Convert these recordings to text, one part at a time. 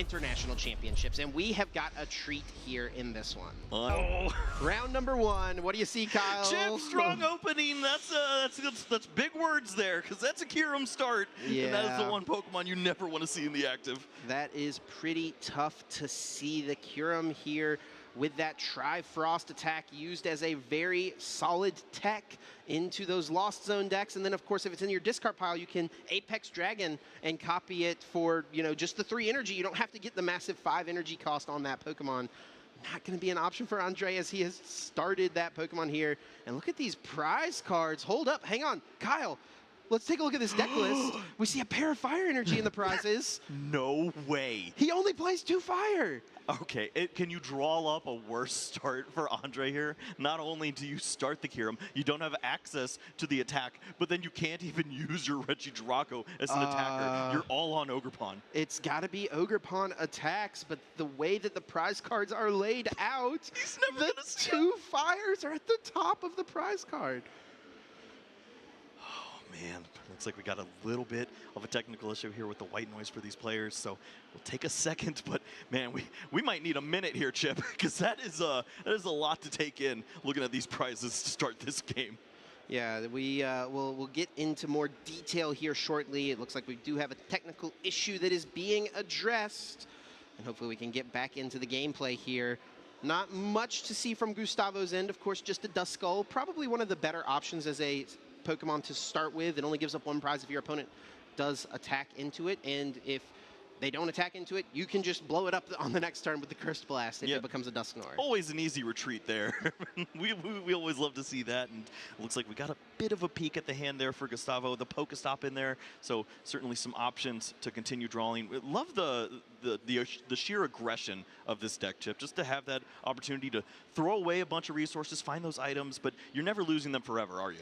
international championships, and we have got a treat here in this one. Oh. Round number 1. What do you see, Kyle? Chip, strong opening. That's big words there, because that's a Kyurem start. Yeah. And that is the one Pokemon you never want to see in the active. That is pretty tough to see. The Kyurem here with that Tri-Frost attack used as a very solid tech into those Lost Zone decks. And then, of course, if it's in your discard pile, you can Apex Dragon and copy it for, you know, just the 3 energy. You don't have to get the massive 5 energy cost on that Pokemon. Not going to be an option for Andrei as he has started that Pokemon here. And look at these prize cards. Hold up. Hang on. Kyle, let's take a look at this deck list. We see a pair of fire energy in the prizes. No way. He only plays 2 fire. Okay, can you draw up a worse start for Andrei here? Not only do you start the Kyurem, you don't have access to the attack, but then you can't even use your Regidrago as an attacker. You're all on Ogerpon. It's got to be Ogerpon attacks, but the way that the prize cards are laid out, the 2 fires are at the top of the prize card. Man, looks like we got a little bit of a technical issue here with the white noise for these players, so we'll take a second, but man, we might need a minute here, Chip, because that is a lot to take in looking at these prizes to start this game. Yeah, we'll get into more detail here shortly. It looks like we do have a technical issue that is being addressed, and hopefully we can get back into the gameplay here. Not much to see from Gustavo's end, of course, just a Duskull, probably one of the better options as a Pokemon to start with. It only gives up 1 prize if your opponent does attack into it, and if they don't attack into it, you can just blow it up on the next turn with the Cursed Blast if it becomes a Dusknoir. Always an easy retreat there. we always love to see that, and it looks like we got a bit of a peek at the hand there for Gustavo. The Pokestop in there, so certainly some options to continue drawing. Love the sheer aggression of this deck, Chip, just to have that opportunity to throw away a bunch of resources, find those items, but you're never losing them forever, are you?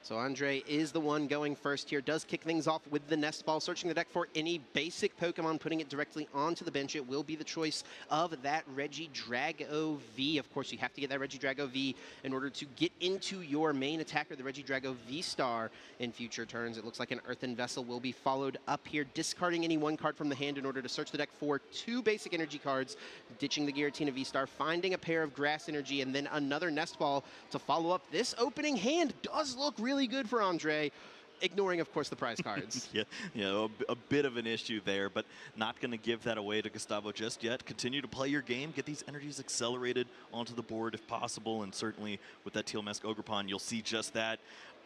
So Andrei is the one going first here, does kick things off with the Nest Ball, searching the deck for any basic Pokemon, putting it directly onto the bench. It will be the choice of that Regidrago V. Of course, you have to get that Regidrago V in order to get into your main attacker, the Regidrago V-Star, in future turns. It looks like an Earthen Vessel will be followed up here, discarding any 1 card from the hand in order to search the deck for 2 basic energy cards, ditching the Giratina V-Star, finding a pair of Grass Energy, and then another Nest Ball to follow up. This opening hand does look really good for Andrei, ignoring, of course, the prize cards. a bit of an issue there, but not going to give that away to Gustavo just yet. Continue to play your game, get these energies accelerated onto the board if possible, and certainly with that Teal Mask Ogerpon, you'll see just that.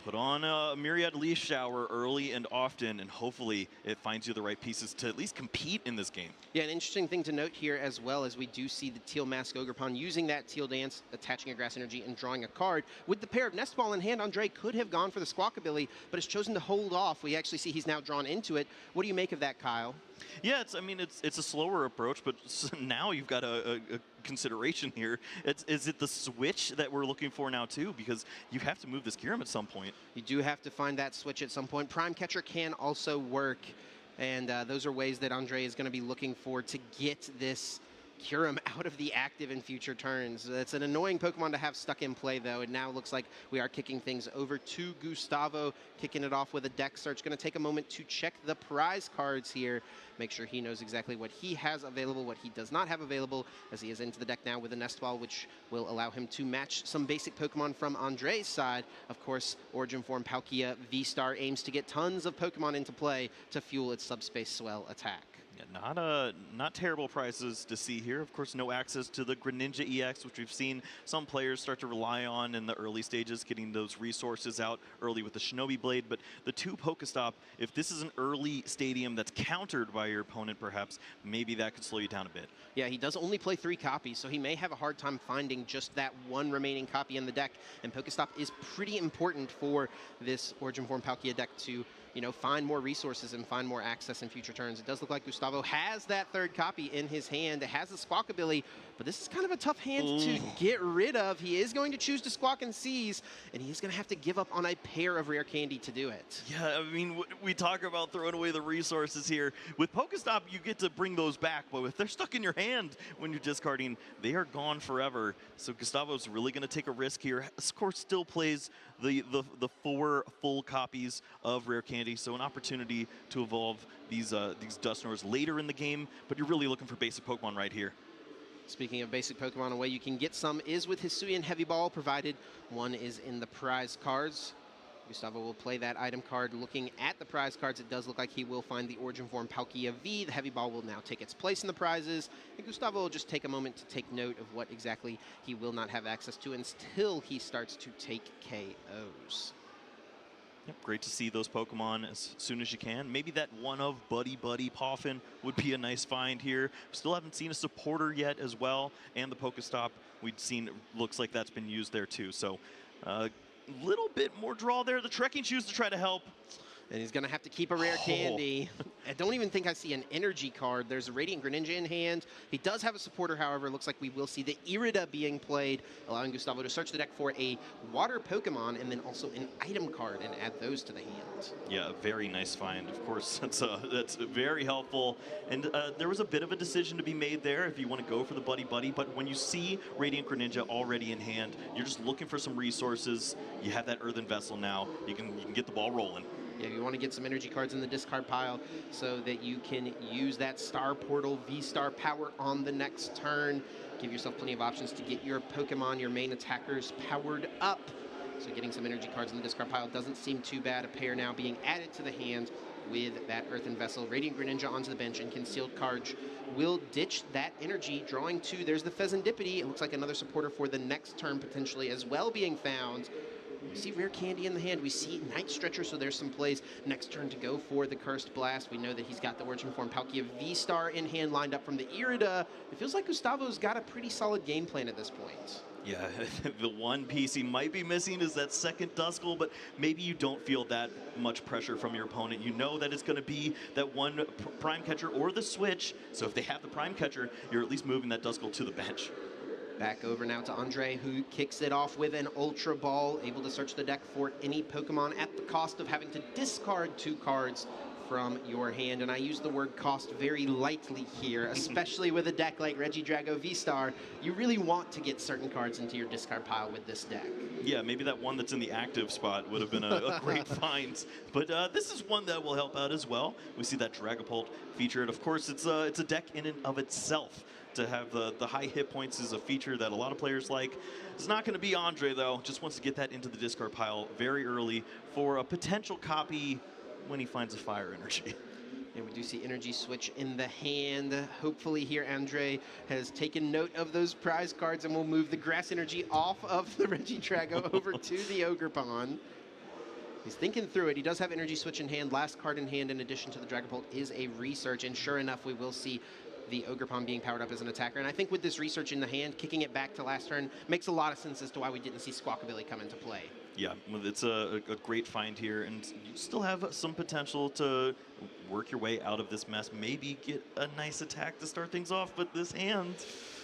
Put on a Myriad Leaf Shower early and often, and hopefully it finds you the right pieces to at least compete in this game. Yeah, an interesting thing to note here as well as we do see the Teal Mask Ogerpon using that Teal Dance, attaching a Grass Energy, and drawing a card. With the pair of Nest Ball in hand, Andrei could have gone for the Squawkabilly, but has chosen to hold off. We actually see he's now drawn into it. What do you make of that, Kyle? Yeah, it's a slower approach, but now you've got a consideration here. Is it the switch that we're looking for now too? Because you have to move this Kyurem at some point. You do have to find that switch at some point. Prime Catcher can also work, and those are ways that Andrei is going to be looking for to get this Kyurem out of the active in future turns. It's an annoying Pokemon to have stuck in play, though. It now looks like we are kicking things over to Gustavo, kicking it off with a deck search. Going to take a moment to check the prize cards here. Make sure he knows exactly what he has available, what he does not have available, as he is into the deck now with a Nest Ball, which will allow him to match some basic Pokemon from Andrei's side. Of course, Origin Form Palkia V-Star aims to get tons of Pokemon into play to fuel its Subspace Swell attack. Not terrible prizes to see here. Of course, no access to the Greninja EX, which we've seen some players start to rely on in the early stages, getting those resources out early with the Shinobi Blade. But the 2 Pokestop, if this is an early stadium that's countered by your opponent, perhaps, maybe that could slow you down a bit. Yeah, he does only play 3 copies, so he may have a hard time finding just that 1 remaining copy in the deck. And Pokestop is pretty important for this Origin Form Palkia deck to, you know, find more resources and find more access in future turns. It does look like Gustavo has that 3rd copy in his hand. It has a Squawkabilly, but this is kind of a tough hand to get rid of. He is going to choose to Squawk and Seize, and he's going to have to give up on a pair of Rare Candy to do it. Yeah, I mean, we talk about throwing away the resources here. With Pokestop, you get to bring those back, but if they're stuck in your hand when you're discarding, they are gone forever. So Gustavo's really going to take a risk here. Of course, still plays the 4 full copies of Rare Candy candy, so an opportunity to evolve these Dusknors later in the game, but you're really looking for basic Pokemon right here. Speaking of basic Pokemon, a way you can get some is with Hisuian Heavy Ball, provided one is in the prize cards. Gustavo will play that item card. Looking at the prize cards, it does look like he will find the Origin Form Palkia V. The Heavy Ball will now take its place in the prizes, and Gustavo will just take a moment to take note of what exactly he will not have access to until he starts to take KOs. Yep, great to see those Pokemon as soon as you can. Maybe that one of Buddy Poffin would be a nice find here. Still haven't seen a supporter yet as well, and the Pokestop we'd seen looks like that's been used there too. So little bit more draw there. The Trekking Shoes to try to help. And he's going to have to keep a rare candy. I don't even think I see an energy card. There's a Radiant Greninja in hand. He does have a supporter, however. Looks like we will see the Irida being played, allowing Gustavo to search the deck for a water Pokemon and then also an item card and add those to the hand. Yeah, a very nice find. Of course, that's very helpful. And there was a bit of a decision to be made there if you want to go for the Buddy, but when you see Radiant Greninja already in hand, you're just looking for some resources. You have that Earthen Vessel now. You can get the ball rolling. Yeah, you want to get some energy cards in the discard pile so that you can use that Star Portal V-Star power on the next turn. Give yourself plenty of options to get your Pokemon, your main attackers, powered up. So getting some energy cards in the discard pile doesn't seem too bad. A pair now being added to the hand with that Earthen Vessel. Radiant Greninja onto the bench, and Concealed Cards will ditch that energy, drawing two. There's the Pheasantipity. It looks like another supporter for the next turn potentially as well being found. We see Rare Candy in the hand. We see Night Stretcher, so there's some plays next turn to go for the Cursed Blast. We know that he's got the Origin Form Palkia V-Star in hand lined up from the Irida. It feels like Gustavo's got a pretty solid game plan at this point. Yeah, the one piece he might be missing is that second Duskull, but maybe you don't feel that much pressure from your opponent. You know that it's going to be that one Prime Catcher or the Switch, so if they have the Prime Catcher, you're at least moving that Duskull to the bench. Back over now to Andrei, who kicks it off with an Ultra Ball, able to search the deck for any Pokemon at the cost of having to discard two cards from your hand. And I use the word cost very lightly here, especially with a deck like Regidrago V-Star. You really want to get certain cards into your discard pile with this deck. Yeah, maybe that one that's in the active spot would have been a great find. But this is one that will help out as well. We see that Dragapult featured. Of course, it's a deck in and of itself. To have the high hit points is a feature that a lot of players like. It's not going to be Andrei, though. Just wants to get that into the discard pile very early for a potential copy when he finds a Fire Energy. And we do see Energy Switch in the hand. Hopefully here Andrei has taken note of those prize cards and will move the Grass Energy off of the Regidrago over to the Ogerpon. He's thinking through it. He does have Energy Switch in hand. Last card in hand in addition to the Dragapult is a Research, and sure enough we will see the Ogerpon being powered up as an attacker. And I think with this Research in the hand, kicking it back to last turn makes a lot of sense as to why we didn't see Squawkabilly come into play. Yeah, it's a great find here, and you still have some potential to work your way out of this mess. Maybe get a nice attack to start things off, but this hand...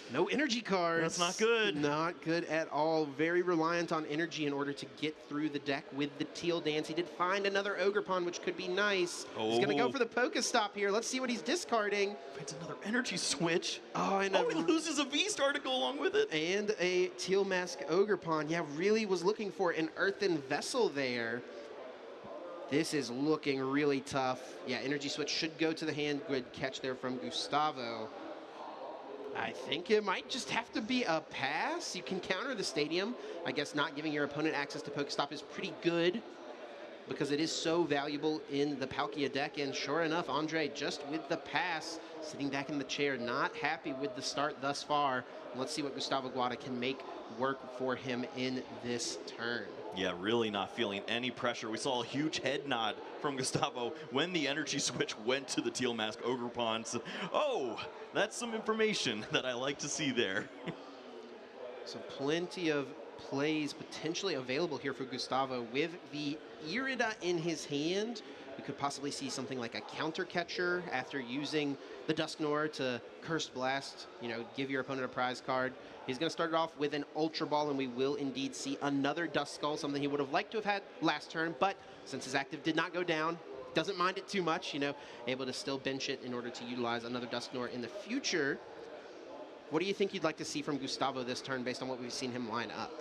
No energy cards. That's not good. Not good at all. Very reliant on energy in order to get through the deck with the Teal Dance. He did find another Ogerpon, which could be nice. Oh. He's going to go for the Pokestop here. Let's see what he's discarding. Finds another Energy Switch. Oh, and he loses a V-Star to go along with it. And a Teal Mask Ogerpon. Yeah, really was looking for an Earthen Vessel there. This is looking really tough. Yeah, Energy Switch should go to the hand. Good catch there from Gustavo. I think it might just have to be a pass. You can counter the Stadium. I guess not giving your opponent access to Pokestop is pretty good because it is so valuable in the Palkia deck. And sure enough, Andrei just with the pass, sitting back in the chair, not happy with the start thus far. Let's see what Gustavo Wada can make work for him in this turn. Yeah, really not feeling any pressure. We saw a huge head nod from Gustavo when the Energy Switch went to the Teal Mask Ogerpon. So, oh, that's some information that I like to see there. So plenty of plays potentially available here for Gustavo. With the Irida in his hand, we could possibly see something like a counter catcher after using the Dusknor to Cursed Blast, you know, give your opponent a prize card. He's going to start it off with an Ultra Ball, and we will indeed see another Duskull, something he would have liked to have had last turn, but since his active did not go down, doesn't mind it too much, you know, able to still bench it in order to utilize another Dusknor in the future. What do you think you'd like to see from Gustavo this turn based on what we've seen him line up?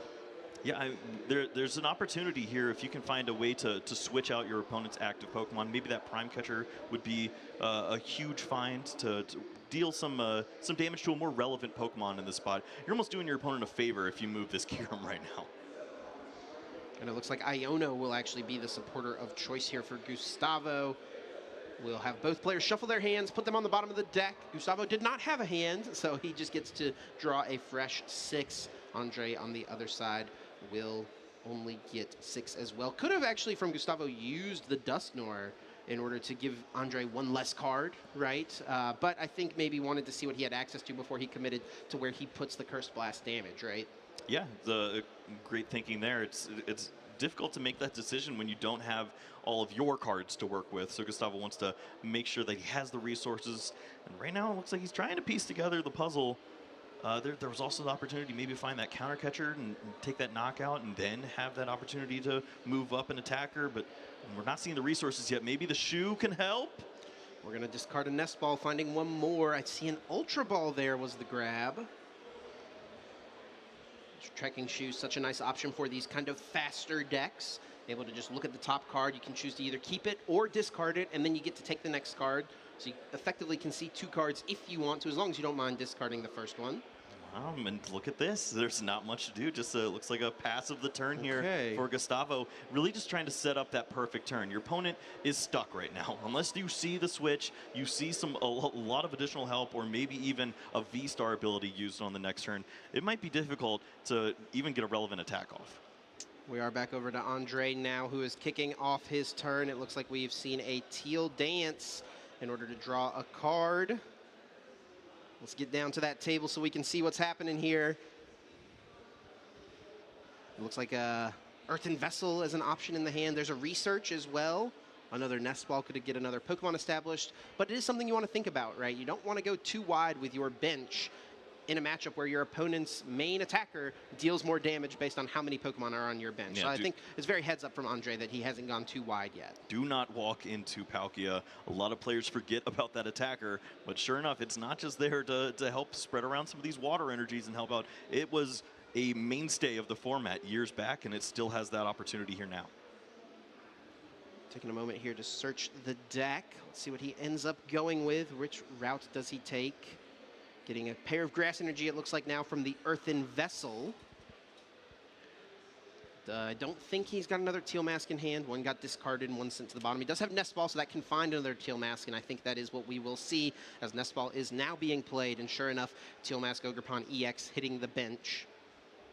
Yeah, there's an opportunity here if you can find a way to switch out your opponent's active Pokemon. Maybe that Prime Catcher would be a huge find to deal some damage to a more relevant Pokemon in this spot. You're almost doing your opponent a favor if you move this Kyurem right now. And it looks like Iono will actually be the supporter of choice here for Gustavo. We'll have both players shuffle their hands, put them on the bottom of the deck. Gustavo did not have a hand, so he just gets to draw a fresh 6. Andrei on the other side will only get 6 as well. Could have actually, from Gustavo, used the Dusknoir in order to give Andrei one less card, right? But I think maybe wanted to see what he had access to before he committed to where he puts the Cursed Blast damage, right? Yeah, the great thinking there. It's difficult to make that decision when you don't have all of your cards to work with. So Gustavo wants to make sure that he has the resources. And right now it looks like he's trying to piece together the puzzle. There was also the opportunity maybe to find that counter catcher and take that knockout and then have that opportunity to move up an attacker. But we're not seeing the resources yet. Maybe the shoe can help. We're going to discard a Nest Ball, finding one more. I see an Ultra Ball there was the grab. Trekking Shoes, such a nice option for these kind of faster decks. Able to just look at the top card. You can choose to either keep it or discard it, and then you get to take the next card. So you effectively can see 2 cards if you want to, as long as you don't mind discarding the first one. And look at this. There's not much to do. Just looks like a pass of the turn here for Gustavo. Really just trying to set up that perfect turn. Your opponent is stuck right now. Unless you see the switch, you see a lot of additional help, or maybe even a V-Star ability used on the next turn. It might be difficult to even get a relevant attack off. We are back over to Andrei now, who is kicking off his turn. It looks like we've seen a Teal Dance in order to draw a card. Let's get down to that table so we can see what's happening here. It looks like a Earthen Vessel as an option in the hand. There's a Research as well. Another Nest Ball could get another Pokemon established, but it is something you want to think about, right? You don't want to go too wide with your bench in a matchup where your opponent's main attacker deals more damage based on how many Pokemon are on your bench. Yeah, so I think it's very heads up from Andrei that he hasn't gone too wide yet. Do not walk into Palkia. A lot of players forget about that attacker, but sure enough, it's not just there to help spread around some of these water energies and help out. It was a mainstay of the format years back, and it still has that opportunity here now. Taking a moment here to search the deck. Let's see what he ends up going with. Which route does he take? Getting a pair of Grass Energy, it looks like now, from the Earthen Vessel. I don't think he's got another Teal Mask in hand. One got discarded and one sent to the bottom. He does have Nest Ball, so that can find another Teal Mask, and I think that is what we will see as Nest Ball is now being played. And sure enough, Teal Mask Ogerpon EX hitting the bench.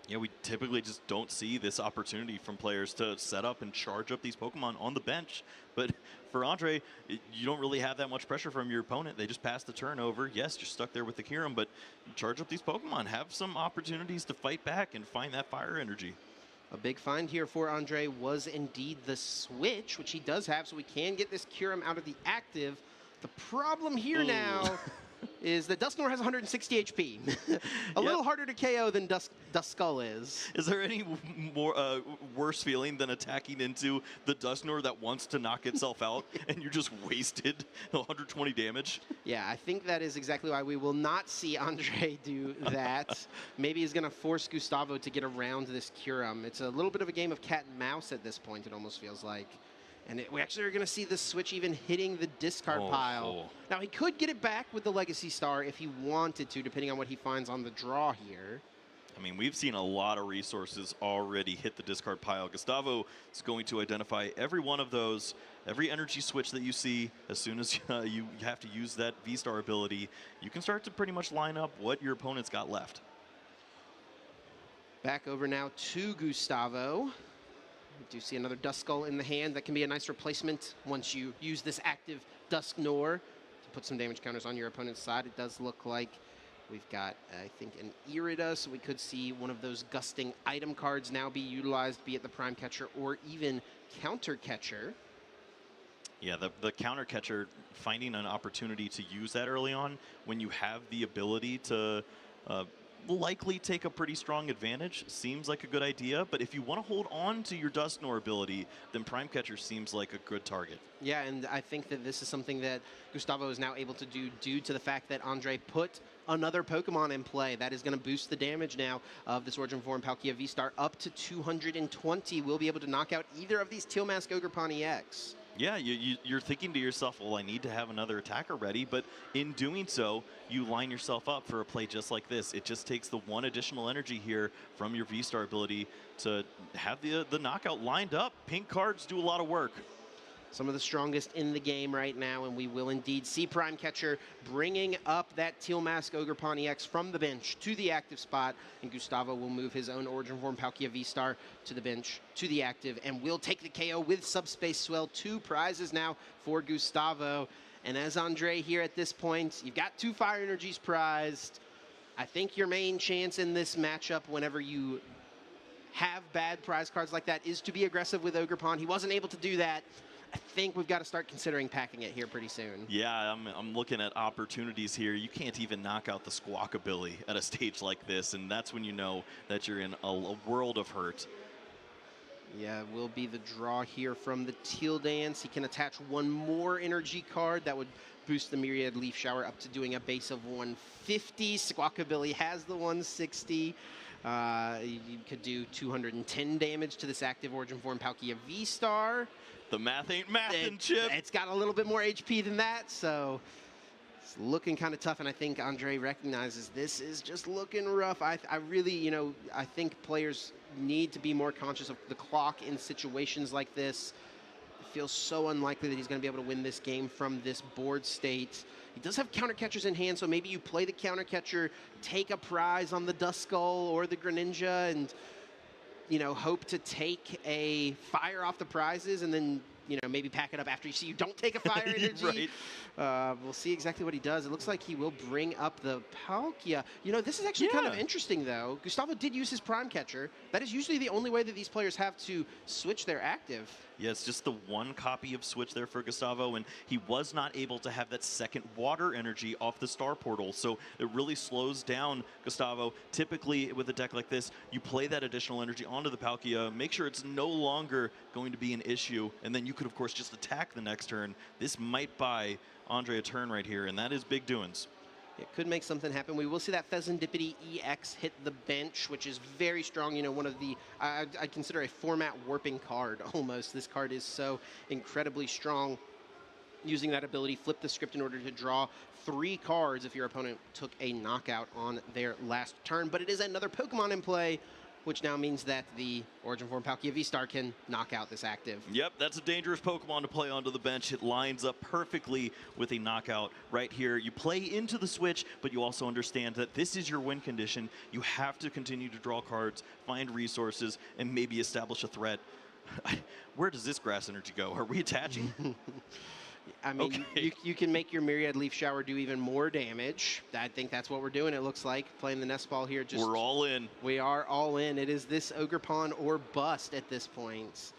Yeah, we typically just don't see this opportunity from players to set up and charge up these Pokemon on the bench. But for Andrei, you don't really have that much pressure from your opponent. They just pass the turn over. Yes, you're stuck there with the Kyurem, but charge up these Pokemon. Have some opportunities to fight back and find that fire energy. A big find here for Andrei was indeed the switch, which he does have, so we can get this Kyurem out of the active. The problem here now is that Dusknoir has 160 HP. A little harder to KO than Duskull is. Is there any more worse feeling than attacking into the Dusknoir that wants to knock itself out and you just wasted 120 damage? Yeah, I think that is exactly why we will not see Andrei do that. Maybe he's going to force Gustavo to get around this Kyurem. It's a little bit of a game of cat and mouse at this point, it almost feels like. And we actually are going to see the switch even hitting the discard pile. Now, he could get it back with the Legacy Star if he wanted to, depending on what he finds on the draw here. I mean, we've seen a lot of resources already hit the discard pile. Gustavo is going to identify every one of those, every energy switch that you see. As soon as you have to use that V-Star ability, you can start to pretty much line up what your opponent's got left. Back over now to Gustavo. We do see another Duskull in the hand. That can be a nice replacement once you use this active Dusknoir to put some damage counters on your opponent's side. It does look like we've got, I think, an Irida, so we could see one of those gusting item cards now be utilized, be it the Prime Catcher or even Counter Catcher. Yeah, the Counter Catcher, finding an opportunity to use that early on when you have the ability to likely take a pretty strong advantage. Seems like a good idea, but if you want to hold on to your Dusknoir ability, then Prime Catcher seems like a good target. Yeah, and I think that this is something that Gustavo is now able to do due to the fact that Andrei put another Pokemon in play. That is going to boost the damage now of this Origin Form Palkia V-Star up to 220. We'll be able to knock out either of these Teal Mask Ogerpon EX. Yeah, you're thinking to yourself, well, I need to have another attacker ready, but in doing so, you line yourself up for a play just like this. It just takes the one additional energy here from your V-Star ability to have the knockout lined up. Pink cards do a lot of work. Some of the strongest in the game right now, and we will indeed see Prime Catcher bringing up that Teal Mask Ogerpon EX from the bench to the active spot, and Gustavo will move his own Origin Form Palkia V-Star to the bench, to the active, and will take the KO with Subspace Swell. 2 prizes now for Gustavo, and as Andrei here at this point, you've got 2 Fire Energies prized. I think your main chance in this matchup whenever you have bad prize cards like that is to be aggressive with Ogerpon. He wasn't able to do that. I think we've got to start considering packing it here pretty soon. Yeah, I'm looking at opportunities here. You can't even knock out the Squawkabilly at a stage like this, and that's when you know that you're in a world of hurt. Yeah, will be the draw here from the Teal Dance. He can attach 1 more energy card. That would boost the Myriad Leaf Shower up to doing a base of 150. Squawkabilly has the 160. You could do 210 damage to this active Origin Form Palkia V-Star. The math ain't mathin', Chip. It's got a little bit more HP than that, so it's looking kind of tough, and I think Andrei recognizes this is just looking rough. I really, I think players need to be more conscious of the clock in situations like this. It feels so unlikely that he's going to be able to win this game from this board state. He does have counter catchers in hand, so maybe you play the counter catcher, take a prize on the Duskull or the Greninja, and hope to take a fire off the prizes, and then maybe pack it up after you see you don't take a fire energy. Right. We'll see exactly what he does. It looks like he will bring up the Palkia. This is actually kind of interesting, though. Gustavo did use his Prime Catcher. That is usually the only way that these players have to switch their active. Yeah, it's just the 1 copy of Switch there for Gustavo, and he was not able to have that second water energy off the Star Portal, so it really slows down Gustavo. Typically, with a deck like this, you play that additional energy onto the Palkia, make sure it's no longer going to be an issue, and then you could, of course, just attack the next turn. This might buy Andrei a turn right here, and that is big doings. It could make something happen. We will see that Pheasantipity EX hit the bench, which is very strong. One of the, I consider a format warping card almost. This card is so incredibly strong. Using that ability, flip the script in order to draw 3 cards if your opponent took a knockout on their last turn. But it is another Pokemon in play, which now means that the Origin Form Palkia V-Star can knock out this active. Yep, that's a dangerous Pokemon to play onto the bench. It lines up perfectly with a knockout right here. You play into the switch, but you also understand that this is your win condition. You have to continue to draw cards, find resources, and maybe establish a threat. Where does this grass energy go? Are we attaching? I mean, okay. you can make your Myriad Leaf Shower do even more damage. I think that's what we're doing, it looks like, playing the Nest Ball here. We're all in. We are all in. It is this Ogerpon or bust at this point.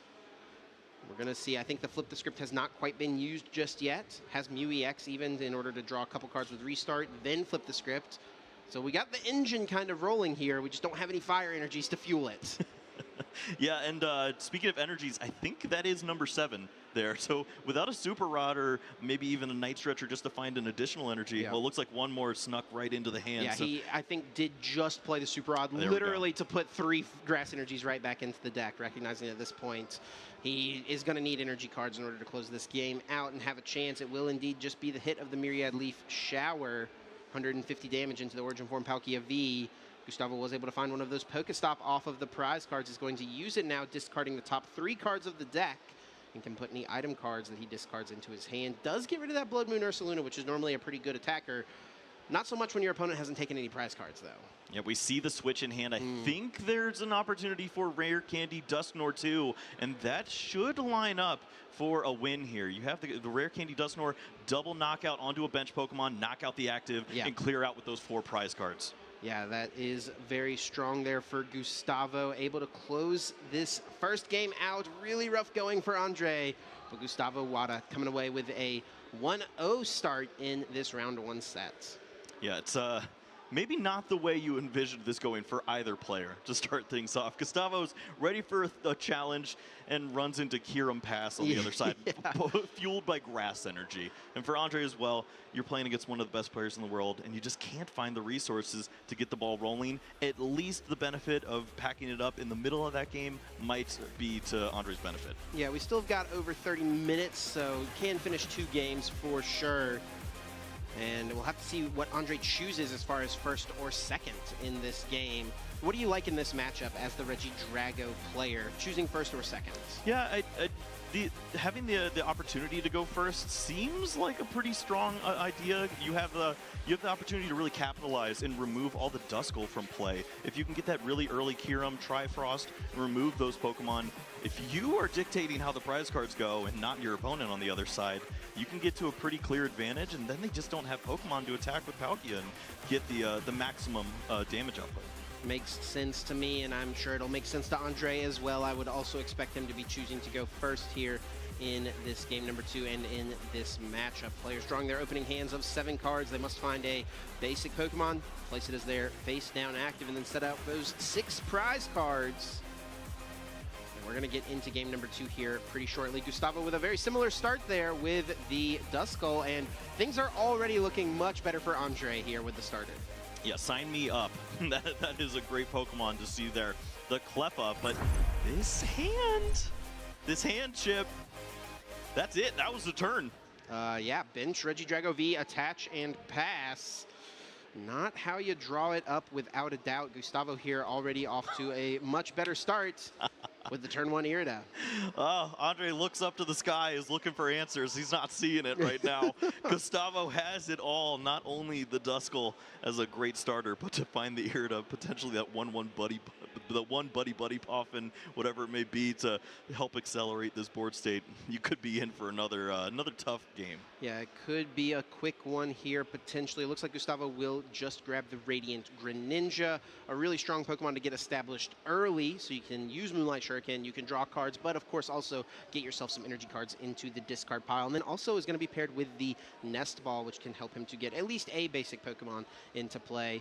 We're going to see. I think the Flip the Script has not quite been used just yet. Has Mew EX even in order to draw a couple cards with Restart, then Flip the Script. So we got the engine kind of rolling here. We just don't have any fire energies to fuel it. Yeah, and speaking of energies, I think that is number 7 there. So without a Super Rod or maybe even a Night Stretcher just to find an additional energy, well, it looks like 1 more snuck right into the hand. Yeah, so he, I think, did just play the Super Rod literally to put 3 grass energies right back into the deck, recognizing at this point he is going to need energy cards in order to close this game out and have a chance. It will indeed just be the hit of the Myriad Leaf Shower. 150 damage into the Origin Form Palkia V. Gustavo was able to find one of those Pokestop off of the prize cards. Is going to use it now, discarding the top 3 cards of the deck, and can put any item cards that he discards into his hand. Does get rid of that Blood Moon Ursaluna, which is normally a pretty good attacker. Not so much when your opponent hasn't taken any prize cards, though. Yeah, we see the switch in hand. I think there's an opportunity for Rare Candy Dusknoir too, and that should line up for a win here. You have the Rare Candy Dusknoir double knockout onto a bench Pokemon, knock out the active, and clear out with those 4 prize cards. Yeah, that is very strong there for Gustavo. Able to close this first game out. Really rough going for Andrei, but Gustavo Wada coming away with a 1-0 start in this round 1 set. Yeah, it's maybe not the way you envisioned this going for either player to start things off. Gustavo's ready for a challenge and runs into Kiram Pass on the other side, fueled by grass energy. And for Andrei as well, you're playing against one of the best players in the world, and you just can't find the resources to get the ball rolling. At least the benefit of packing it up in the middle of that game might be to Andrei's benefit. Yeah, we still have got over 30 minutes, so can finish 2 games for sure. And we'll have to see what Andrei chooses as far as first or second in this game. What do you like in this matchup as the Regidrago player, choosing first or second? Yeah, having the opportunity to go first seems like a pretty strong idea. You have the opportunity to really capitalize and remove all the Duskull from play. If you can get that really early Kiram, Trifrost, remove those Pokemon. If you are dictating how the prize cards go and not your opponent on the other side, you can get to a pretty clear advantage, and then they just don't have Pokemon to attack with Palkia and get the maximum damage output. Makes sense to me, and I'm sure it'll make sense to Andrei as well. I would also expect him to be choosing to go first here in this game number 2 and in this matchup. Players drawing their opening hands of 7 cards. They must find a basic Pokemon, place it as their face down active, and then set out those 6 prize cards. And we're going to get into game number 2 here pretty shortly. Gustavo with a very similar start there with the Duskull, and things are already looking much better for Andrei here with the starter. Yeah, sign me up. that is a great Pokemon to see there. The Cleffa, but this hand chip, that's it. That was the turn. Yeah, bench, Regidrago V, attach, and pass. Not how you draw it up without a doubt. Gustavo here already off to a much better start with the turn 1 Irida. Oh, Andrei looks up to the sky, is looking for answers. He's not seeing it right now. Gustavo has it all, not only the Duskull as a great starter, but to find the Irida, potentially that 1-1 buddy Poffin, whatever it may be, to help accelerate this board state. You could be in for another tough game. Yeah, it could be a quick one here, potentially. It looks like Gustavo will just grab the Radiant Greninja, a really strong Pokemon to get established early, so you can use Moonlight Shuriken, you can draw cards, but of course also get yourself some energy cards into the discard pile. And then also is going to be paired with the Nest Ball, which can help him to get at least a basic Pokemon into play.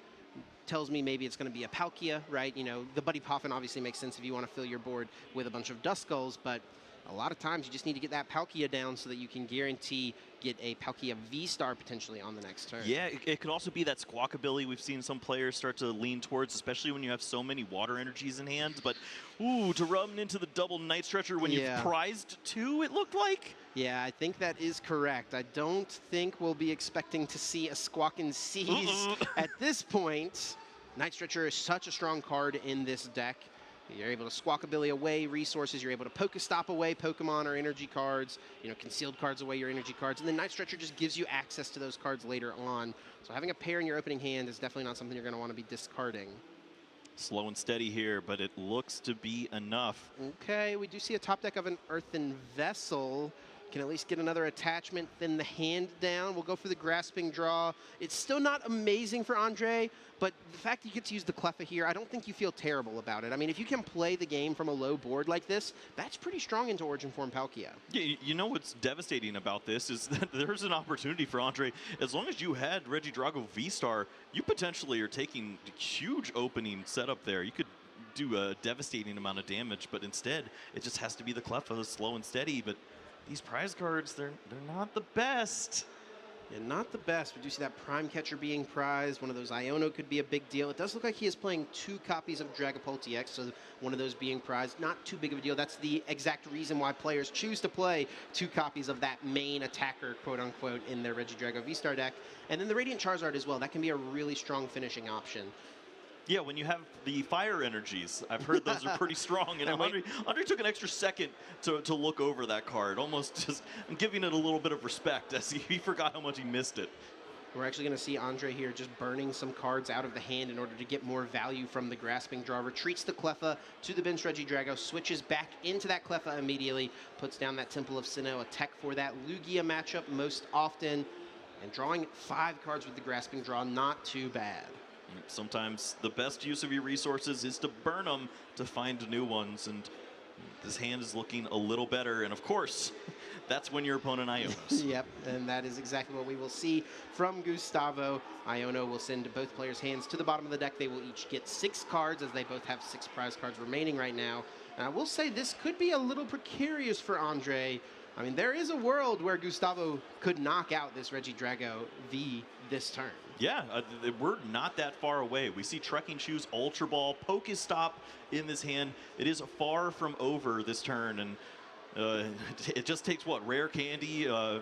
Tells me maybe it's going to be a Palkia, right? You know, the Buddy Poffin obviously makes sense if you want to fill your board with a bunch of Duskulls, but a lot of times you just need to get that Palkia down so that you can guarantee get a Palkia V-Star potentially on the next turn. Yeah, it could also be that Squawkabilly we've seen some players start to lean towards, especially when you have so many water energies in hand. But, ooh, to run into the double Night Stretcher when you've prized 2, it looked like? Yeah, I think that is correct. I don't think we'll be expecting to see a Squawkin' Seas at this point. Night Stretcher is such a strong card in this deck. You're able to Squawkabilly away resources. You're able to Pokestop away Pokemon or energy cards. You know, concealed cards away your energy cards. And then Night Stretcher just gives you access to those cards later on. So having a pair in your opening hand is definitely not something you're going to want to be discarding. Slow and steady here, but it looks to be enough. Okay, we do see a top deck of an Earthen Vessel. Can at least get another attachment, then the hand down. We'll go for the Grasping Draw. It's still not amazing for Andrei, but the fact that you get to use the Cleffa here, I don't think you feel terrible about it. I mean, if you can play the game from a low board like this, that's pretty strong into Origin Form Palkia. Yeah, you know what's devastating about this is that there's an opportunity for Andrei. As long as you had Regidrago V-Star, you potentially are taking a huge opening setup there. You could do a devastating amount of damage, but instead, it just has to be the Cleffa, slow and steady. But these prize cards, they're not the best. Yeah, not the best. We do see that Prime Catcher being prized. One of those Iono could be a big deal. It does look like he is playing 2 copies of Dragapult EX, so one of those being prized. Not too big of a deal. That's the exact reason why players choose to play 2 copies of that main attacker, quote-unquote, in their Regidrago V-Star deck. And then the Radiant Charizard as well. That can be a really strong finishing option. Yeah, when you have the fire energies, I've heard those are pretty strong. And Andrei took an extra second to look over that card, almost just giving it a little bit of respect as he forgot how much he missed it. We're actually going to see Andrei here just burning some cards out of the hand in order to get more value from the Grasping Draw. Retreats the Cleffa to the bench Regidrago, switches back into that Cleffa immediately, puts down that Temple of Sinnoh, a tech for that Lugia matchup most often, and drawing 5 cards with the Grasping Draw, not too bad. Sometimes the best use of your resources is to burn them to find new ones, and this hand is looking a little better. And of course, that's when your opponent Ionos. Yep, and that is exactly what we will see from Gustavo. Iono will send both players' hands to the bottom of the deck. They will each get 6 cards, as they both have 6 prize cards remaining right now. And I will say this could be a little precarious for Andrei. I mean, there is a world where Gustavo could knock out this Regidrago V this turn. Yeah, we're not that far away. We see Trekking Shoes, Ultra Ball, Pokestop in this hand. It is far from over this turn, and it just takes, what, Rare Candy, a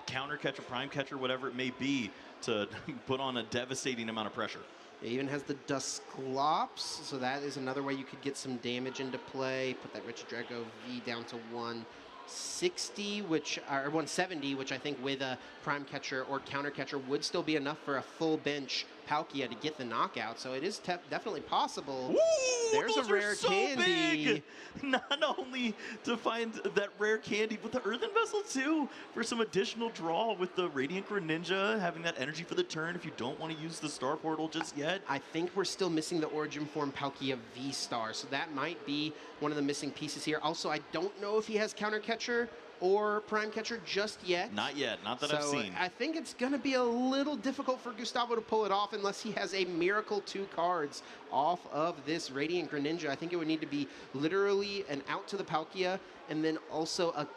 Counter Catcher, Prime Catcher, whatever it may be, to put on a devastating amount of pressure. It even has the Dusclops, so that is another way you could get some damage into play. Put that Regidrago V down to 160, or 170, which I think with a Prime Catcher or Counter Catcher would still be enough for a full bench Palkia to get the knockout. So it is definitely possible. Ooh, there's those a rare are so candy. Big. Not only to find that rare candy, but the Earthen Vessel too, for some additional draw with the Radiant Greninja, having that energy for the turn if you don't want to use the Star Portal just yet. I think we're still missing the Origin Form Palkia V-Star, so that might be one of the missing pieces here. Also, I don't know if he has Counter Catcher or Prime Catcher just yet. Not yet, not that I've seen. I think it's going to be a little difficult for Gustavo to pull it off unless he has a miracle 2 cards off of this Radiant Greninja. I think it would need to be literally an out to the Palkia and then also a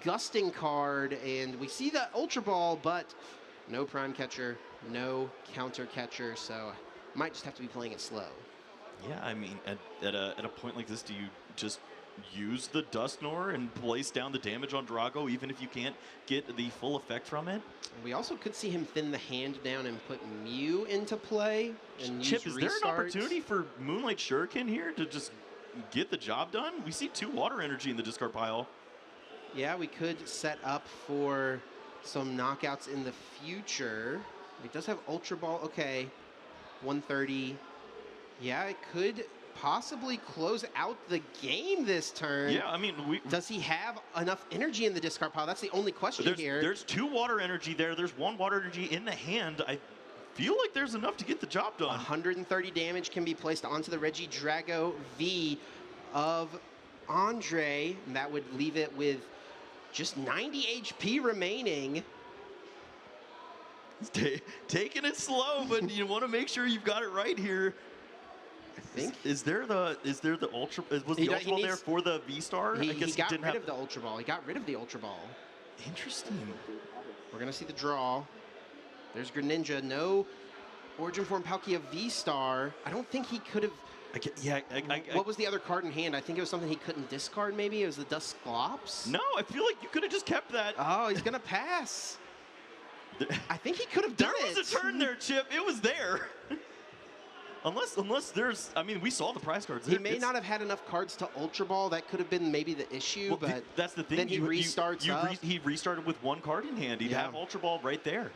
Gusting card. And we see the Ultra Ball, but no Prime Catcher, no Counter Catcher, so might just have to be playing it slow. Yeah, I mean, at a point like this, do you just use the Dusknoir and place down the damage on Drago, even if you can't get the full effect from it? We also could see him thin the hand down and put Mew into play. And Chip, use is there an restarts. opportunity for Moonlight Shuriken here to just get the job done? We see 2 Water Energy in the discard pile. Yeah, we could set up for some knockouts in the future. It does have Ultra Ball. Okay, 130. Yeah, it could possibly close out the game this turn. Yeah, I mean, does he have enough energy in the discard pile? That's the only question here. There's 2 Water Energy there. There's 1 Water Energy in the hand. I feel like there's enough to get the job done. 130 damage can be placed onto the Regidrago V of Andrei, and that would leave it with just 90 HP remaining. Taking it slow, but you want to make sure you've got it right here. I think. Is there the Ultra? Was the Ultra Ball there for the V-Star? I guess he got rid of the Ultra Ball. He got rid of the Ultra Ball. Interesting. We're going to see the draw. There's Greninja. No Origin Form Palkia V-Star. I don't think he could have. What was the other card in hand? I think it was something he couldn't discard, maybe? It was the Dusclops? No, I feel like you could have just kept that. Oh, he's going to pass. I think he could have done it. There was a turn there, Chip. It was there. Unless there's, I mean, we saw the prize cards. He may not have had enough cards to Ultra Ball. That could have been maybe the issue, well, but that's the thing. Then he restarts up. He restarted with 1 card in hand. He'd have Ultra Ball right there.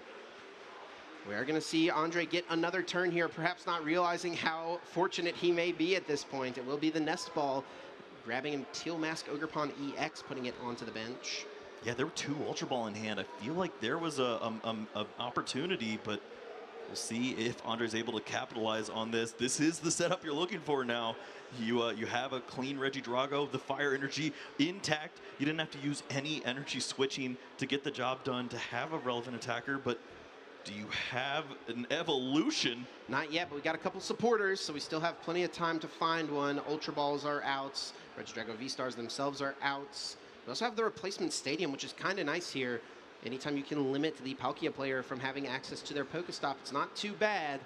We are going to see Andrei get another turn here, perhaps not realizing how fortunate he may be at this point. It will be the Nest Ball, grabbing a Teal Mask Ogerpon EX, putting it onto the bench. Yeah, there were 2 Ultra Ball in hand. I feel like there was an opportunity, but we'll see if Andrei's able to capitalize on this. This is the setup you're looking for now. You have a clean Regidrago, the Fire Energy intact. You didn't have to use any energy switching to get the job done to have a relevant attacker, but do you have an evolution? Not yet, but we got a couple supporters, so we still have plenty of time to find one. Ultra Balls are outs. Regidrago V-Stars themselves are outs. We also have the replacement stadium, which is kind of nice here. Anytime you can limit the Palkia player from having access to their Pokestop, it's not too bad.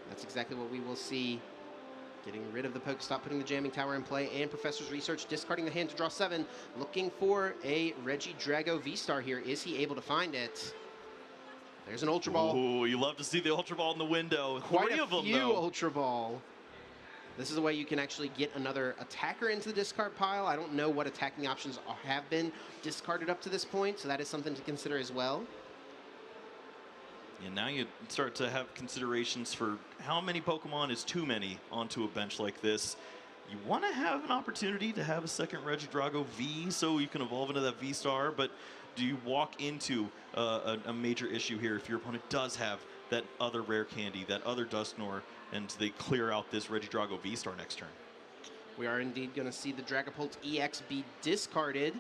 That's exactly what we will see. Getting rid of the Pokestop, putting the Jamming Tower in play, and Professor's Research discarding the hand to draw 7. Looking for a Regidrago V-Star here. Is he able to find it? There's an Ultra Ball. Ooh, you love to see the Ultra Ball in the window. Quite 3 a of them, few though. Ultra Ball. This is a way you can actually get another attacker into the discard pile. I don't know what attacking options have been discarded up to this point, so that is something to consider as well. And now you start to have considerations for how many Pokemon is too many onto a bench like this. You want to have an opportunity to have a second Regidrago V so you can evolve into that V-Star, but do you walk into a major issue here if your opponent does have that other rare candy, that other Dusknoir, and they clear out this Regidrago V-Star next turn? We are indeed going to see the Dragapult EX be discarded.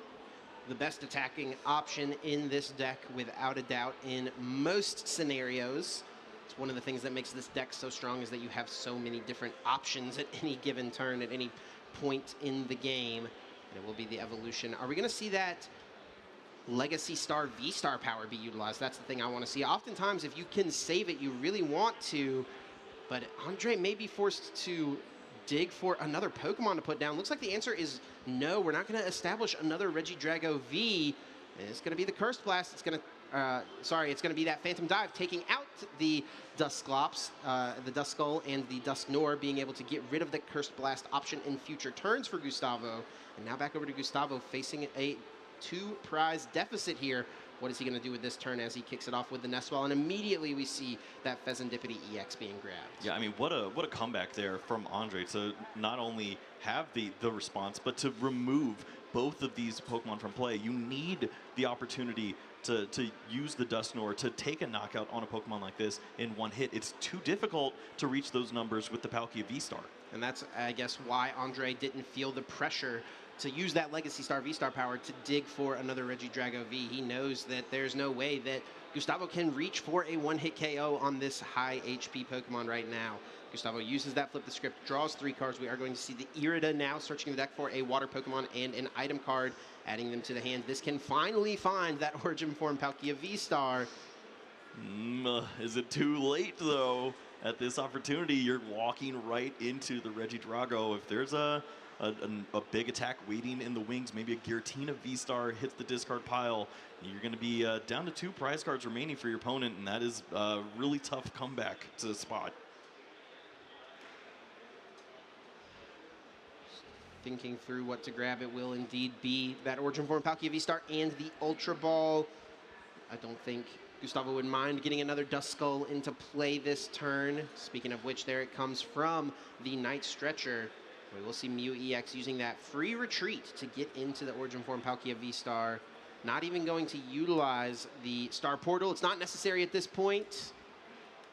the best attacking option in this deck without a doubt in most scenarios. It's one of the things that makes this deck so strong is that you have so many different options at any given turn, at any point in the game. And it will be the evolution. Are we going to see that Legacy Star V-Star power be utilized? That's the thing I want to see. Oftentimes, if you can save it, you really want to, but Andrei may be forced to dig for another Pokemon to put down. Looks like the answer is no. We're not going to establish another Regidrago V. It's going to be the Cursed Blast. It's going to, it's going to be that Phantom Dive, taking out the Dusclops, the Duskull, and the Dusknoir, being able to get rid of the Cursed Blast option in future turns for Gustavo. And now back over to Gustavo, facing a 2-prize deficit here. What is he going to do with this turn as he kicks it off with the Nestwall? And immediately we see that Pheasantipity EX being grabbed. Yeah, I mean, what a comeback there from Andrei to not only have the response, but to remove both of these Pokemon from play. You need the opportunity to use the Dusknoir to take a knockout on a Pokemon like this in one hit. It's too difficult to reach those numbers with the Palkia V-Star. And that's, I guess, why Andrei didn't feel the pressure to use that Legacy Star V-Star power to dig for another Regidrago V. He knows that there's no way that Gustavo can reach for a one-hit KO on this high HP Pokemon right now. Gustavo uses that Flip the Script, draws 3 cards. We are going to see the Irida now searching the deck for a Water Pokemon and an item card, adding them to the hand. This can finally find that Origin Form Palkia V-Star. Is it too late, though? At this opportunity, you're walking right into the Regidrago. If there's a big attack waiting in the wings, maybe a Giratina V-Star hits the discard pile, you're going to be down to 2 prize cards remaining for your opponent, and that is a really tough comeback to spot. Thinking through what to grab, it will indeed be that Origin Form Palkia V-Star and the Ultra Ball. I don't think Gustavo would mind getting another Duskull into play this turn. Speaking of which, there it comes from the Night Stretcher. We will see Mew EX using that free retreat to get into the Origin Form Palkia V-Star. Not even going to utilize the Star Portal. It's not necessary at this point.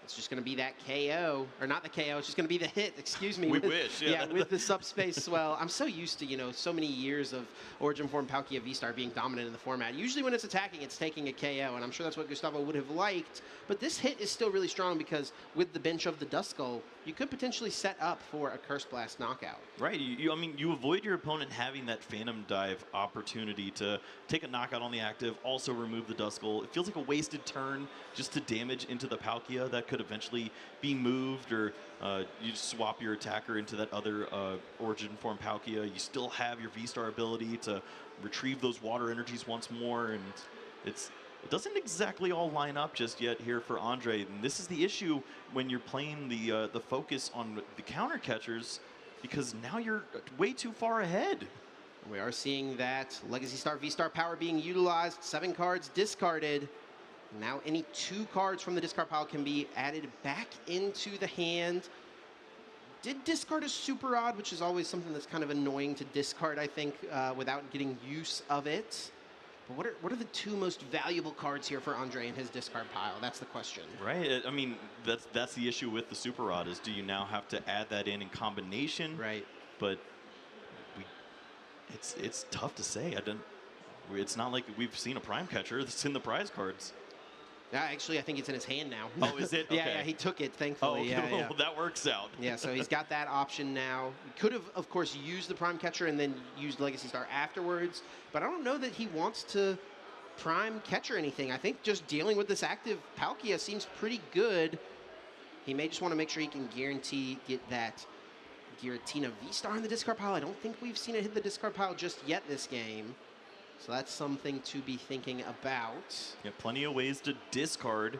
It's just going to be that KO, or not the KO, it's just going to be the hit, excuse me. We wish, yeah. Yeah, with the subspace swell. I'm so used to, so many years of Origin Form Palkia V-Star being dominant in the format. Usually when it's attacking, it's taking a KO, and I'm sure that's what Gustavo would have liked. But this hit is still really strong because with the bench of the Duskull, you could potentially set up for a Curse Blast knockout. Right. I mean, you avoid your opponent having that Phantom Dive opportunity to take a knockout on the active, also remove the Duskull. It feels like a wasted turn just to damage into the Palkia that could eventually be moved, or you just swap your attacker into that other Origin Form Palkia. You still have your V-Star ability to retrieve those water energies once more, and it doesn't exactly all line up just yet here for Andrei. And this is the issue when you're playing the focus on the counter catchers, because now you're way too far ahead. We are seeing that Legacy Star V-Star power being utilized, 7 cards discarded. Now any 2 cards from the discard pile can be added back into the hand. Did discard a Super Odd, which is always something that's kind of annoying to discard, I think, without getting use of it. But what are the 2 most valuable cards here for Andrei in his discard pile? That's the question. Right. I mean, that's the issue with the Super Rod, is do you now have to add that in combination? Right. But it's tough to say. It's not like we've seen a Prime Catcher that's in the prize cards. Actually, I think it's in his hand now. Oh, is it? Okay. Yeah, he took it, thankfully. Oh, okay. Yeah. Well, that works out. Yeah, so he's got that option now. He could have, of course, used the Prime Catcher and then used Legacy Star afterwards, but I don't know that he wants to Prime Catcher anything. I think just dealing with this active Palkia seems pretty good. He may just want to make sure he can guarantee get that Giratina V-Star in the discard pile. I don't think we've seen it hit the discard pile just yet this game. So that's something to be thinking about. Yeah, plenty of ways to discard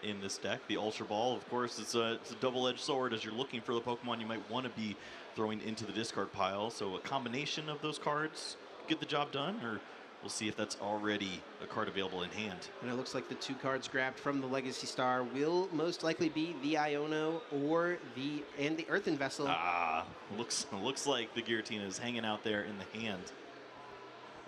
in this deck. The Ultra Ball, of course, it's a double-edged sword as you're looking for the Pokemon you might want to be throwing into the discard pile. So a combination of those cards get the job done, or we'll see if that's already a card available in hand. And it looks like the 2 cards grabbed from the Legacy Star will most likely be the Iono or the Earthen Vessel. Looks like the Giratina is hanging out there in the hand.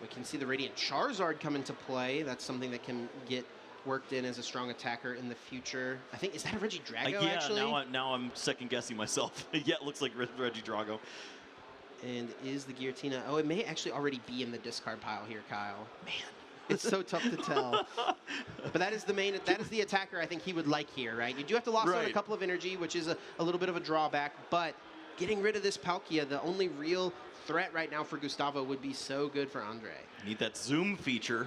We can see the Radiant Charizard come into play. That's something that can get worked in as a strong attacker in the future. I think, is that a Regidrago, actually? Yeah, now I'm second-guessing myself. Yeah, it looks like Regidrago. And is the Giratina? Oh, it may actually already be in the discard pile here, Kyle. Man. It's so tough to tell. But that is the attacker I think he would like here, right? You do have to loss out a couple of energy, which is a little bit of a drawback, but getting rid of this Palkia, the only real threat right now for Gustavo, would be so good for Andrei. Need that zoom feature,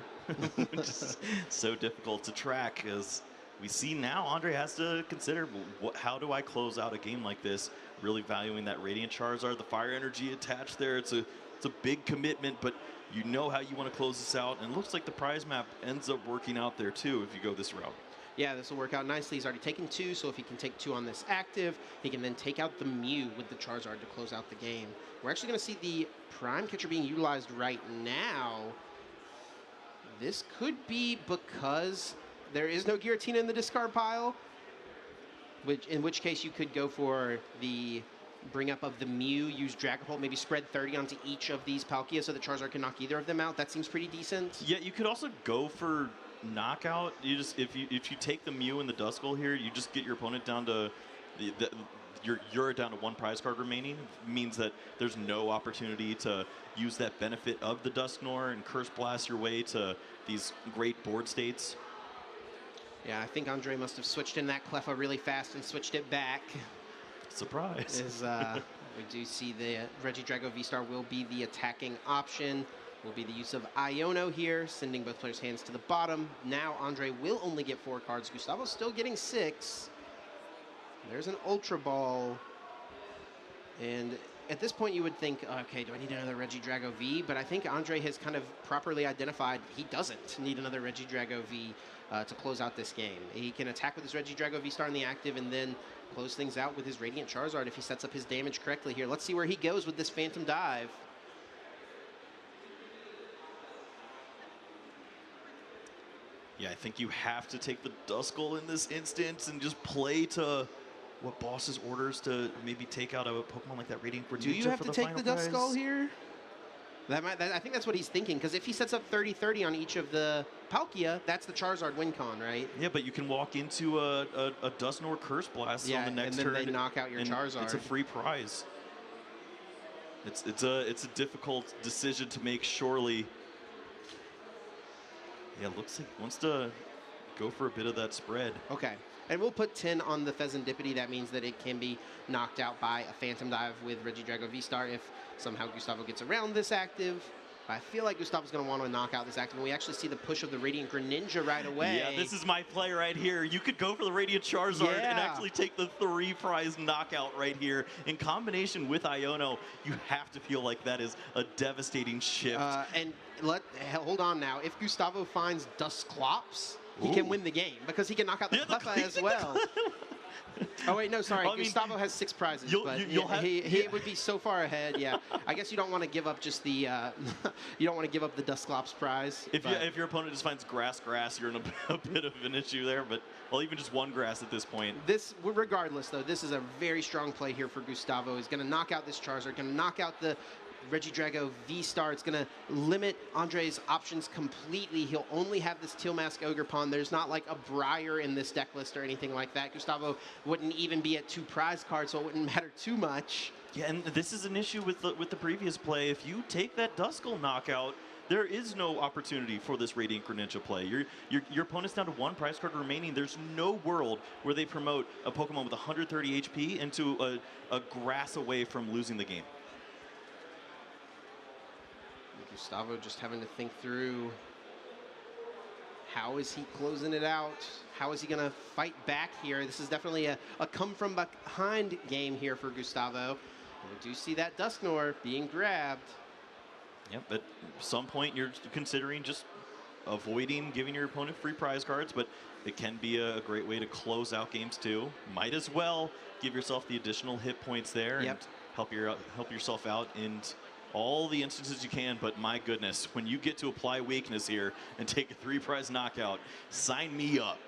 which is so difficult to track, as we see now Andrei has to consider, how do I close out a game like this, really valuing that Radiant Charizard, the fire energy attached there. It's a big commitment, but you know how you want to close this out, and it looks like the prize map ends up working out there too if you go this route. Yeah, this will work out nicely. He's already taken 2, so if he can take 2 on this active, he can then take out the Mew with the Charizard to close out the game. We're actually going to see the Prime Catcher being utilized right now. This could be because there is no Giratina in the discard pile, in which case you could go for the bring up of the Mew, use Dragapult, maybe spread 30 onto each of these Palkia so the Charizard can knock either of them out. That seems pretty decent. Yeah, you could also go for knockout. You just if you take the Mew and the Duskull here, you just get your opponent down to you're down to 1 prize card remaining. It means that there's no opportunity to use that benefit of the Dusknoir and Curse Blast your way to these great board states. Yeah, I think Andrei must have switched in that Cleffa really fast and switched it back. Surprise. We do see the Regidrago V-Star will be the attacking option. Will be the use of Iono here, sending both players' hands to the bottom. Now Andrei will only get 4 cards. Gustavo's still getting 6. There's an Ultra Ball. And at this point you would think, okay, do I need another Regidrago V? But I think Andrei has kind of properly identified he doesn't need another Regidrago V to close out this game. He can attack with his Regidrago V-Star in the active and then close things out with his Radiant Charizard if he sets up his damage correctly here. Let's see where he goes with this Phantom Dive. Yeah, I think you have to take the Duskull in this instance and just play to what boss's orders to maybe take out a Pokemon like that Radiant Greninja. Do you have to take the prize. Duskull here? I think that's what he's thinking, because if he sets up 30-30 on each of the Palkia, that's the Charizard win con, right? Yeah, but you can walk into a Dusknoir Curse Blast on the next turn. And then they knock out your Charizard. It's a free prize. It's a difficult decision to make, surely. Yeah, looks like he wants to go for a bit of that spread. Okay. And we'll put 10 on the Pheasantipity. That means that it can be knocked out by a Phantom Dive with Regidrago V-Star if somehow Gustavo gets around this active. I feel like Gustavo's going to want to knock out this active, and we actually see the push of the Radiant Greninja right away. Yeah, this is my play right here. You could go for the Radiant Charizard and actually take the 3 prize knockout right here. In combination with Iono, you have to feel like that is a devastating shift. And hold on now. If Gustavo finds Dusclops, he can win the game, because he can knock out the Cleffa as well. Oh, wait, no, sorry. Gustavo has 6 prizes, but he would be so far ahead. Yeah, I guess you don't want to give up just the you don't want to give up the Dusclops prize. If your opponent just finds grass, you're in a bit of an issue there. But well, even just 1 grass at this point. Regardless though, this is a very strong play here for Gustavo. He's going to knock out this Charizard, going to knock out the Regidrago V-Star. It's going to limit Andrei's options completely. He'll only have this Teal Mask Ogerpon. There's not like a Briar in this deck list or anything like that. Gustavo wouldn't even be at 2 prize cards, so it wouldn't matter too much. Yeah, and this is an issue with the previous play. If you take that Duskull knockout, there is no opportunity for this Radiant Greninja play. Your opponent's down to 1 prize card remaining. There's no world where they promote a Pokemon with 130 HP into a grass away from losing the game. Gustavo just having to think through, how is he closing it out? How is he going to fight back here? This is definitely a come from behind game here for Gustavo. And we do see that Dusknoir being grabbed. Yep, at some point you're considering just avoiding giving your opponent free prize cards, but it can be a great way to close out games too. Might as well give yourself the additional hit points there and help yourself out in all the instances you can. But my goodness, when you get to apply weakness here and take a 3 prize knockout, sign me up.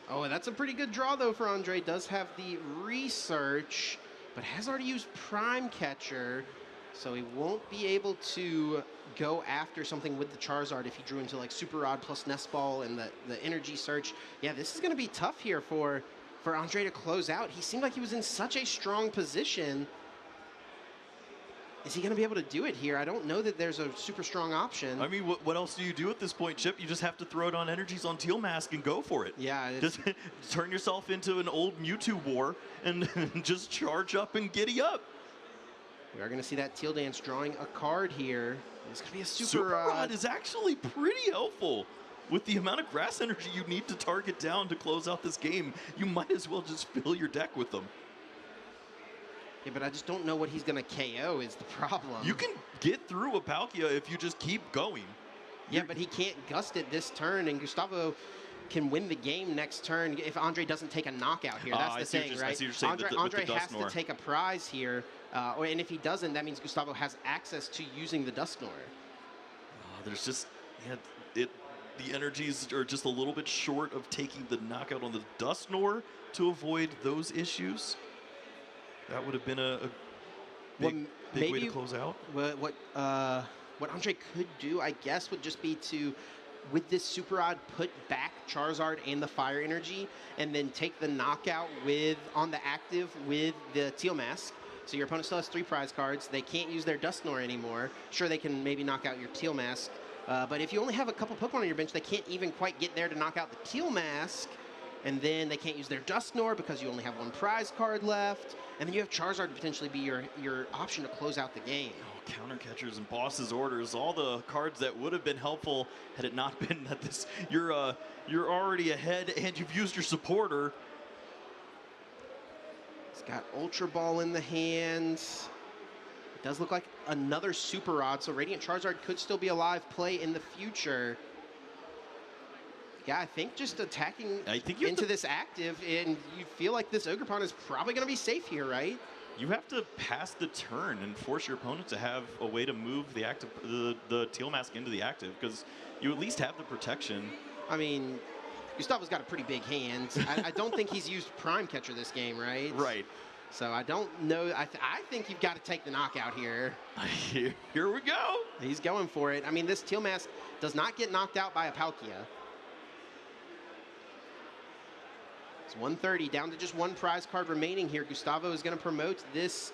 Oh, and that's a pretty good draw though for Andrei. Does have the research, but has already used Prime Catcher, so he won't be able to go after something with the Charizard if he drew into like Super Rod plus Nest Ball and the Energy Search. Yeah, this is going to be tough here for Andrei to close out. He seemed like he was in such a strong position. is he going to be able to do it here? I don't know that there's a super strong option. I mean, what else do you do at this point, Chip? You just have to throw it on energies on Teal Mask and go for it. Yeah. Just turn yourself into an old Mewtwo war and just charge up and giddy up. We are going to see that Teal Dance drawing a card here. It's going to be a Super Rod is actually pretty helpful. With the amount of grass energy you need to target down to close out this game, you might as well just fill your deck with them. Yeah, but I just don't know what he's going to KO is the problem. You can get through a Palkia if you just keep going. Yeah, but he can't gust it this turn, and Gustavo can win the game next turn if Andre doesn't take a knockout here. That's the thing, right? Andre has to take a prize here, and if he doesn't, that means Gustavo has access to using the Dusknoir. There's just, the energies are just a little bit short of taking the knockout on the Dusknoir to avoid those issues. That would have been a big way to close out. What Andre could do, I guess, would just be to, with this Super Rod, put back Charizard and the Fire Energy, and then take the knockout on the active with the Teal Mask. So your opponent still has 3 prize cards. They can't use their Dusknoir anymore. Sure, they can maybe knock out your Teal Mask. But if you only have a couple Pokemon on your bench, they can't even quite get there to knock out the Teal Mask. And then they can't use their Dusknoir because you only have 1 prize card left. And then you have Charizard to potentially be your option to close out the game. Oh, counter catchers and boss's orders, all the cards that would have been helpful had it not been that you're already ahead and you've used your supporter. He's got Ultra Ball in the hand. It does look like another Super Rod, so Radiant Charizard could still be a live play in the future. Yeah, I think just attacking into this active, and you feel like this Ogerpon is probably going to be safe here, right? You have to pass the turn and force your opponent to have a way to move the active, the Teal Mask into the active, because you at least have the protection. I mean, Gustavo's got a pretty big hand. I don't think he's used Prime Catcher this game, right? Right. So I don't know. I think you've got to take the knockout here. Here we go. He's going for it. I mean, this Teal Mask does not get knocked out by a Palkia. It's 130, down to just 1 prize card remaining here. Gustavo is going to promote this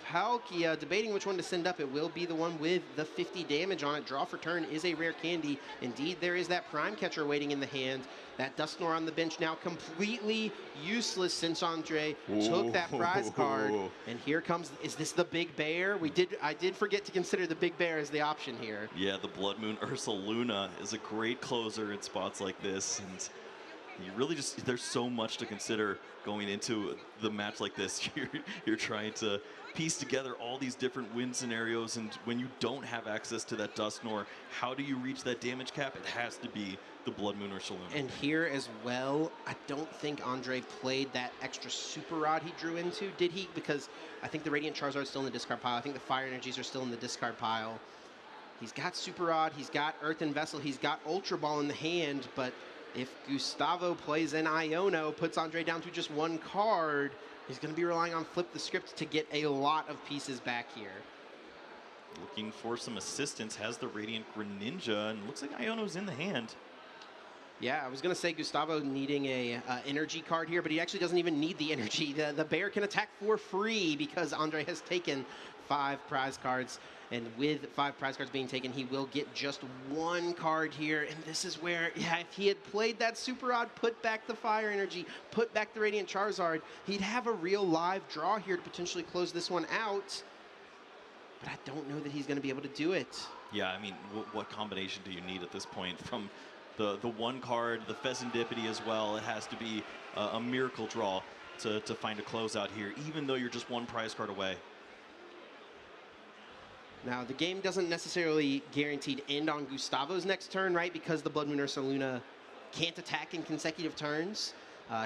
Palkia, debating which one to send up. It will be the one with the 50 damage on it. Draw for turn is a rare candy. Indeed, there is that Prime Catcher waiting in the hand. That Dusknoir on the bench now completely useless since Andre took that prize card. And here comes, is this the Big Bear? I did forget to consider the Big Bear as the option here. Yeah, the Blood Moon Ursaluna is a great closer in spots like this. And you really just, there's so much to consider going into the match like this. You're trying to piece together all these different win scenarios, and when you don't have access to that Dusknoir, how do you reach that damage cap? It has to be the Blood Moon Ursaluna. And here as well, I don't think Andre played that extra Super Rod he drew into, did he? Because I think the Radiant Charizard is still in the discard pile. I think the Fire Energies are still in the discard pile. He's got Super Rod, he's got Earthen Vessel, he's got Ultra Ball in the hand, but if Gustavo plays an Iono, puts Andre down to just 1 card, he's going to be relying on Flip the Script to get a lot of pieces back here. Looking for some assistance, has the Radiant Greninja, and looks like Iono's in the hand. Yeah, I was going to say Gustavo needing a energy card here, but he actually doesn't even need the energy. The bear can attack for free because Andre has taken 5 prize cards. And with 5 prize cards being taken, he will get just 1 card here. And this is where, yeah, if he had played that Super Rod, put back the Fire Energy, put back the Radiant Charizard, he'd have a real live draw here to potentially close this one out. But I don't know that he's going to be able to do it. Yeah, I mean, what combination do you need at this point? From the 1 card, the Pheasantipity as well, it has to be a miracle draw to find a closeout here, even though you're just 1 prize card away. Now, the game doesn't necessarily guaranteed end on Gustavo's next turn, right? Because the Blood Moon Ursaluna can't attack in consecutive turns.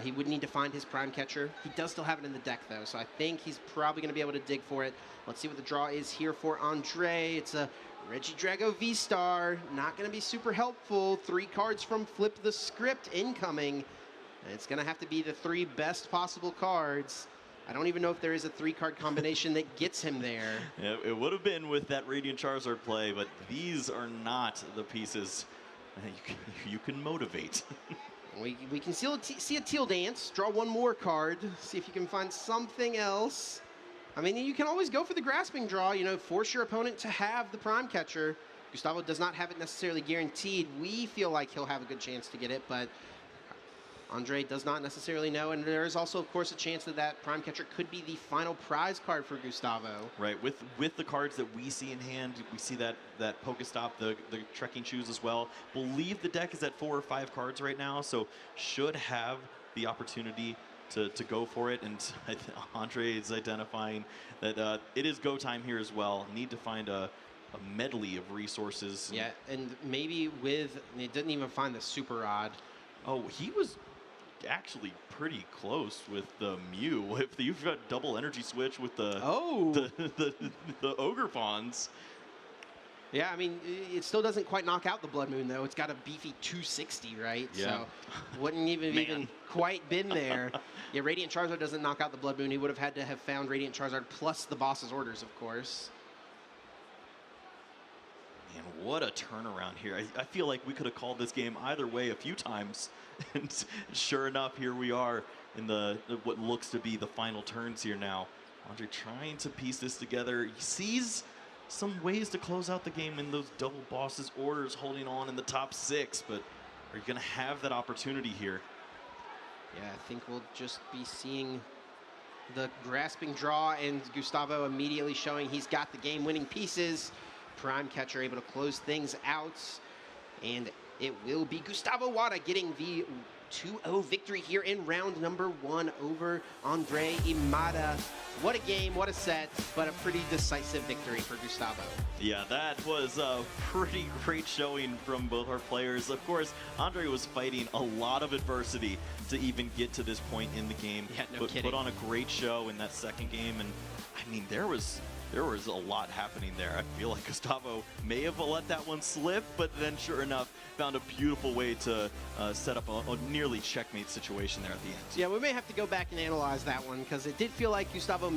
He would need to find his Prime Catcher. He does still have it in the deck, though, so I think he's probably going to be able to dig for it. Let's see what the draw is here for Andre. It's a Regidrago V-Star. Not going to be super helpful. 3 cards from Flip the Script incoming. And it's going to have to be the 3 best possible cards. I don't even know if there is a 3-card combination that gets him there. Yeah, it would have been with that Radiant Charizard play, but these are not the pieces you can motivate. we can still see a Teal Dance. Draw 1 more card. See if you can find something else. I mean, you can always go for the grasping draw, you know, force your opponent to have the prime catcher. Gustavo does not have it necessarily guaranteed. We feel like he'll have a good chance to get it, but Andrei does not necessarily know, and there is also, of course, a chance that that prime catcher could be the final prize card for Gustavo. Right, with the cards that we see in hand, we see that Pokestop, the trekking shoes as well. Believe the deck is at 4 or 5 cards right now, so should have the opportunity to go for it. And Andrei is identifying that it is go time here as well. Need to find a medley of resources. Yeah, and maybe it didn't even find the super rod. Oh, he was actually pretty close with the Mew. If you've got double energy switch with the the Ogre Fawns. Yeah, I mean, it still doesn't quite knock out the Blood Moon, though. It's got a beefy 260, right? Yeah. So wouldn't even quite been there. Yeah, Radiant Charizard doesn't knock out the Blood Moon. He would have had to have found Radiant Charizard plus the boss's orders, of course. Man, what a turnaround here. I feel like we could have called this game either way a few times. And sure enough, here we are in what looks to be the final turns here now. Andrei trying to piece this together. He sees some ways to close out the game in those double bosses orders, holding on in the top 6, but are you going to have that opportunity here? Yeah, I think we'll just be seeing the grasping draw, and Gustavo immediately showing he's got the game-winning pieces. Prime catcher able to close things out, and it will be Gustavo Wada getting the 2-0 victory here in round number 1 over Andrei Imada. What a game, what a set, but a pretty decisive victory for Gustavo. Yeah, that was a pretty great showing from both our players. Of course, Andrei was fighting a lot of adversity to even get to this point in the game. Yeah, no kidding. Put on a great show in that second game, and I mean, there was a lot happening there. I feel like Gustavo may have let that one slip, but then sure enough, found a beautiful way to set up a nearly checkmate situation there at the end. Yeah, we may have to go back and analyze that one, because it did feel like Gustavo